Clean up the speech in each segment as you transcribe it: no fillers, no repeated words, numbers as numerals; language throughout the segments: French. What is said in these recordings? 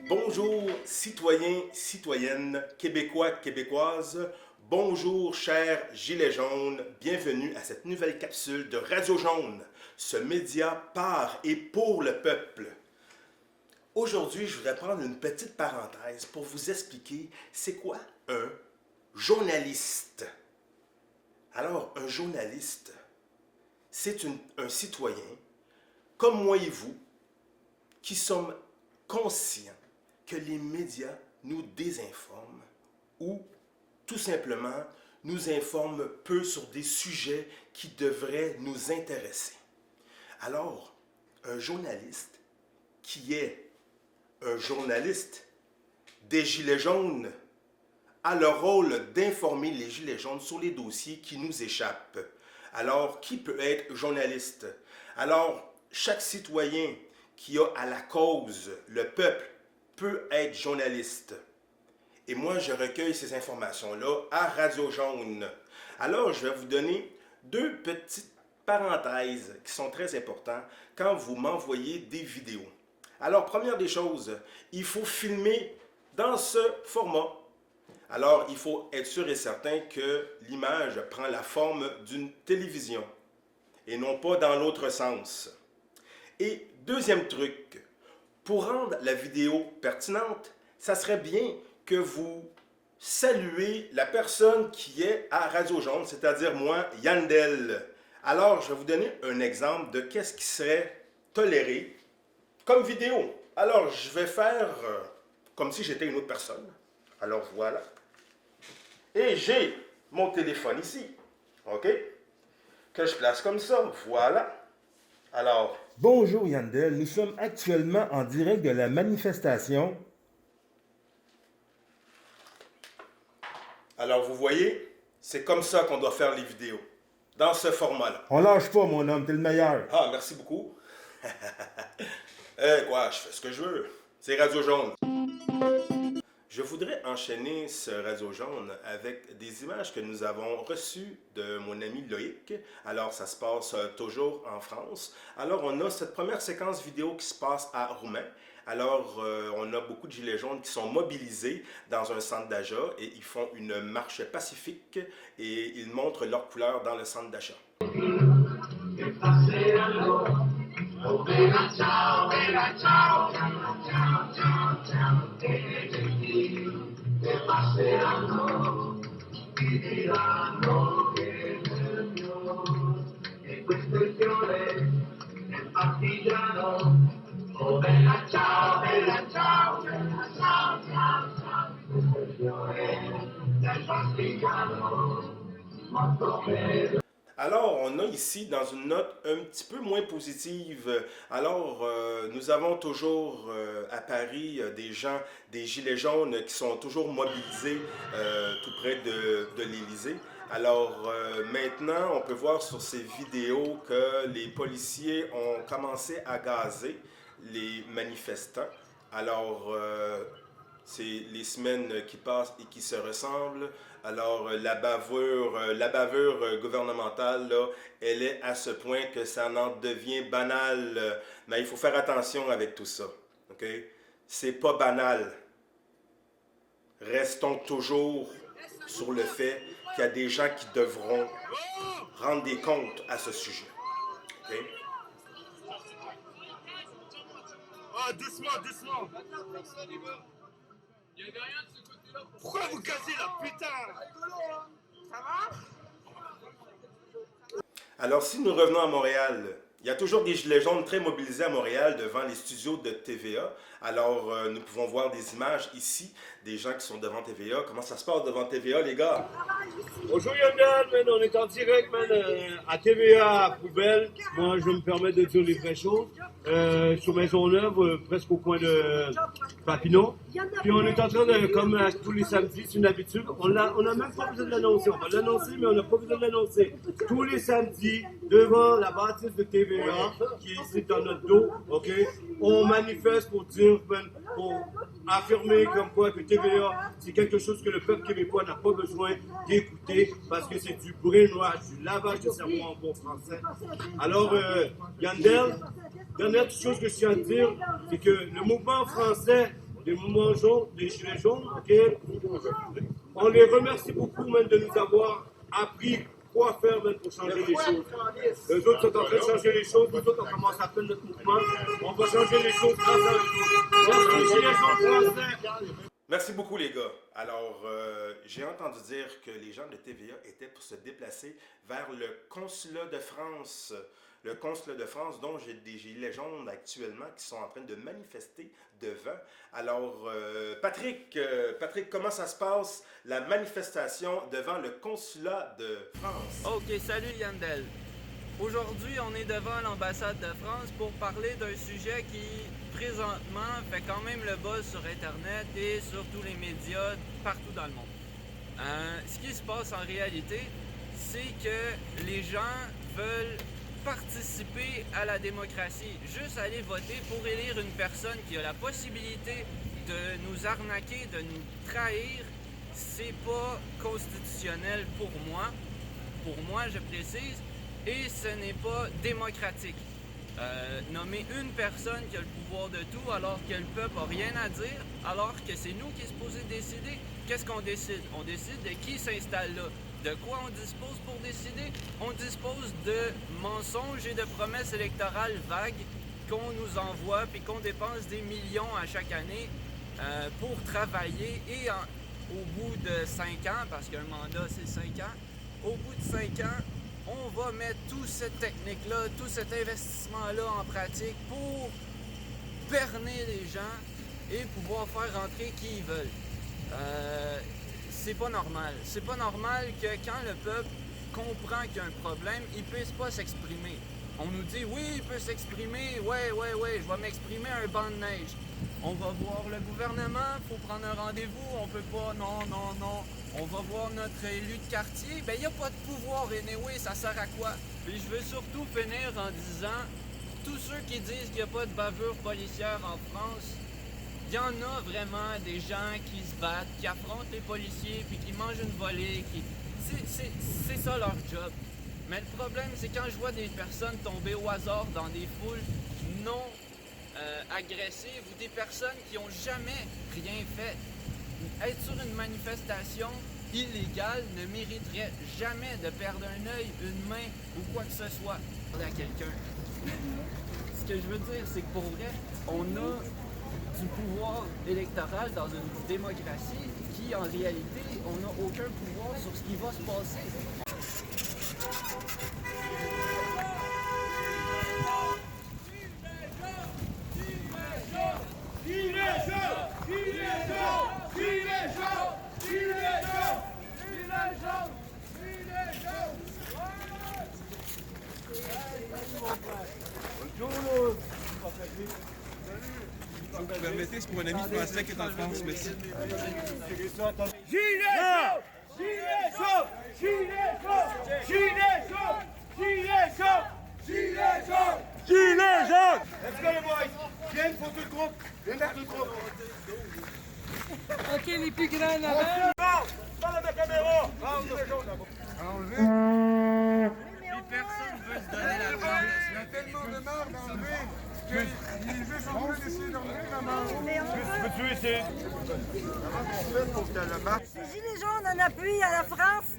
Bonjour citoyens, citoyennes, Québécois, Québécoises. Bonjour chers Gilets jaunes. Bienvenue à cette nouvelle capsule de Radio Jaune, ce média par et pour le peuple. Aujourd'hui, je voudrais prendre une petite parenthèse pour vous expliquer c'est quoi un journaliste. Alors, un journaliste, c'est un citoyen, comme moi et vous, qui sommes conscients que les médias nous désinforment ou tout simplement nous informent peu sur des sujets qui devraient nous intéresser. Alors, un journaliste qui est un journaliste des Gilets jaunes a le rôle d'informer les Gilets jaunes sur les dossiers qui nous échappent. Alors, qui peut être journaliste? Alors, chaque citoyen qui a à la cause le peuple peut être journaliste. Et moi, je recueille ces informations-là à Radio Jaune. Alors, je vais vous donner deux petites parenthèses qui sont très importantes quand vous m'envoyez des vidéos. Alors, première des choses, il faut filmer dans ce format. Alors, il faut être sûr et certain que l'image prend la forme d'une télévision et non pas dans l'autre sens. Et deuxième truc, pour rendre la vidéo pertinente, ça serait bien que vous saluez la personne qui est à Radio Jaune, c'est-à-dire moi, Yandel. Alors, je vais vous donner un exemple de qu'est-ce qui serait toléré comme vidéo. Alors, je vais faire comme si j'étais une autre personne. Alors, voilà. Et j'ai mon téléphone ici, ok? Que je place comme ça, voilà. Alors, bonjour Yandel, nous sommes actuellement en direct de la manifestation. Alors, vous voyez, c'est comme ça qu'on doit faire les vidéos, dans ce format-là. On lâche pas, mon homme, t'es le meilleur. Ah, merci beaucoup. Quoi, je fais ce que je veux. C'est Radio Jaune. Je voudrais enchaîner ce Radio Jaune avec des images que nous avons reçues de mon ami Loïc. Alors, ça se passe toujours en France. Alors, on a cette première séquence vidéo qui se passe à Roumain. Alors, on a beaucoup de gilets jaunes qui sont mobilisés dans un centre d'achat et ils font une marche pacifique et ils montrent leurs couleurs dans le centre d'achat. Alors, on a ici dans une note un petit peu moins positive. Alors, nous avons toujours à Paris des gens, des gilets jaunes qui sont toujours mobilisés tout près de l'Élysée. Alors, maintenant, on peut voir sur ces vidéos que les policiers ont commencé à gazer les manifestants. Alors, c'est les semaines qui passent et qui se ressemblent. Alors, la bavure gouvernementale, là, elle est à ce point que ça en devient banal. Mais il faut faire attention avec tout ça. OK? C'est pas banal. Restons toujours sur le fait qu'il y a des gens qui devront rendre des comptes à ce sujet. OK? Ah, doucement, doucement. Pourquoi vous cassez la putain? Ça va? Alors, si nous revenons à Montréal, il y a toujours des gilets jaunes très mobilisés à Montréal devant les studios de TVA. Alors, nous pouvons voir des images ici, des gens qui sont devant TVA. Comment ça se passe devant TVA, les gars? Bonjour Yandel, man, on est en direct, man, à TVA à Poubelle. Moi, je me permets de dire les vraies choses. Sur Maisonneuve, presque au coin de Papineau. Puis on est en train de, comme tous les samedis, c'est une habitude, on a même pas besoin de l'annoncer. On va l'annoncer, mais on n'a pas besoin de l'annoncer. Tous les samedis, devant la bâtisse de TVA, TVA qui est ici dans notre dos, ok? On manifeste pour dire, pour affirmer comme quoi que TVA, c'est quelque chose que le peuple québécois n'a pas besoin d'écouter parce que c'est du brainwash, du lavage de cerveau en bon français. Alors, Yandel, dernière chose que je tiens à dire, c'est que le mouvement français, des mouvements jaunes, des Gilets jaunes, ok? On les remercie beaucoup même de nous avoir appris quoi faire même pour changer les choses. Les autres sont en train de changer les choses, nous autres on commence à faire notre mouvement. On va changer les choses grâce à eux. Merci les Gilets jaunes français. Merci beaucoup les gars. Alors, j'ai entendu dire que les gens de TVA étaient pour se déplacer vers le consulat de France. Le consulat de France, dont j'ai des gilets jaunes actuellement qui sont en train de manifester devant. Alors, Patrick, comment ça se passe, la manifestation devant le consulat de France? Ok, salut Yandel. Aujourd'hui, on est devant l'ambassade de France pour parler d'un sujet qui, présentement, fait quand même le buzz sur Internet et sur tous les médias partout dans le monde. Ce qui se passe en réalité, c'est que les gens veulent participer à la démocratie, juste aller voter pour élire une personne qui a la possibilité de nous arnaquer, de nous trahir. C'est pas constitutionnel pour moi je précise, et ce n'est pas démocratique. Nommer une personne qui a le pouvoir de tout alors que le peuple n'a rien à dire, alors que c'est nous qui est supposé décider. Qu'est-ce qu'on décide? On décide de qui s'installe là. De quoi on dispose pour décider? On dispose de mensonges et de promesses électorales vagues qu'on nous envoie puis qu'on dépense des millions à chaque année pour travailler et au bout de 5 ans, parce qu'un mandat c'est 5 ans, au bout de 5 ans, on va mettre toute cette technique-là, tout cet investissement-là en pratique pour berner les gens et pouvoir faire rentrer qui ils veulent. C'est pas normal. C'est pas normal que quand le peuple comprend qu'il y a un problème, il puisse pas s'exprimer. On nous dit, oui, il peut s'exprimer, ouais, je vais m'exprimer à un banc de neige. On va voir le gouvernement, faut prendre un rendez-vous, on peut pas, non. On va voir notre élu de quartier, ben il n'y a pas de pouvoir, anyway, ça sert à quoi? Puis je veux surtout finir en disant, tous ceux qui disent qu'il n'y a pas de bavure policière en France, il y en a vraiment des gens qui se battent, qui affrontent les policiers, puis qui mangent une volée, c'est ça leur job. Mais le problème, c'est quand je vois des personnes tomber au hasard dans des foules non agressives ou des personnes qui n'ont jamais rien fait. Être sur une manifestation illégale ne mériterait jamais de perdre un œil, une main ou quoi que ce soit à quelqu'un. Ce que je veux dire, c'est que pour vrai, on a du pouvoir électoral dans une démocratie qui, en réalité, on n'a aucun pouvoir sur ce qui va se passer. Vous permettez, c'est pour un ami français qui est en France, merci. Gilets jaunes! Gilets jaunes! Gilets jaunes! Gilets jaunes! Gilets jaunes! Gilets jaunes! Gilets jaunes! Let's go les boys! Viens une photo de groupe! Viens une photo de groupe! Ok, les plus grands là-bas! Parle à ta caméra! Gilet jaune là-bas! Personne ne veut se donner la parole. Il y a tellement de marre d'enlever qu'il est juste en train d'essayer d'enlever la marre. Peux-tu essayer? Les Gilets jaunes en appui à la France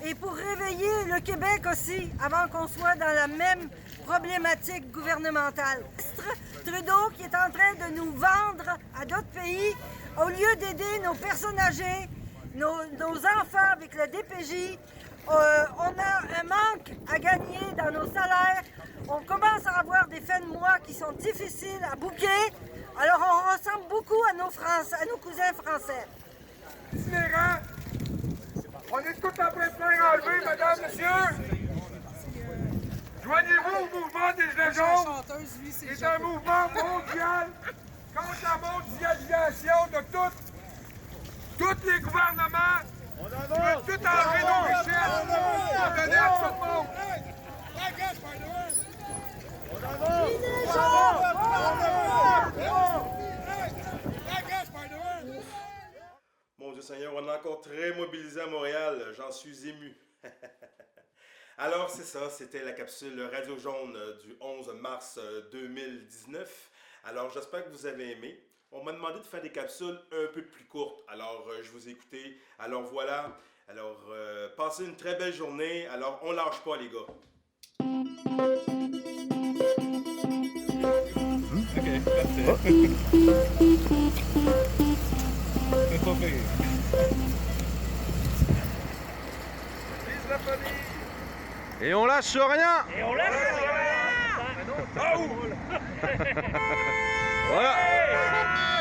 et pour réveiller le Québec aussi, avant qu'on soit dans la même problématique gouvernementale. Trudeau qui est en train de nous vendre à d'autres pays, au lieu d'aider nos personnes âgées, nos enfants avec le DPJ, on a un manque à gagner dans nos salaires. On commence à avoir des fins de mois qui sont difficiles à bouquer. Alors on ressemble beaucoup à nos cousins français. Itinérant, on est tout en train de faire enlever, madame, monsieur. Joignez-vous au mouvement des Gilets jaunes. C'est un mouvement mondial contre la mondialisation de tous les gouvernements. On veut tout enlever nos richesses pour donner à tout le monde. mobilisés à Montréal, j'en suis ému. Alors c'est ça, c'était la capsule Radio Jaune du 11 mars 2019. Alors j'espère que vous avez aimé. On m'a demandé de faire des capsules un peu plus courtes, alors je vous ai écouté. Alors voilà, alors passez une très belle journée. Alors on lâche pas les gars. Ok, parfait. C'est pas pire. Vise la police! Et on lâche rien! Et on lâche rien. Voilà!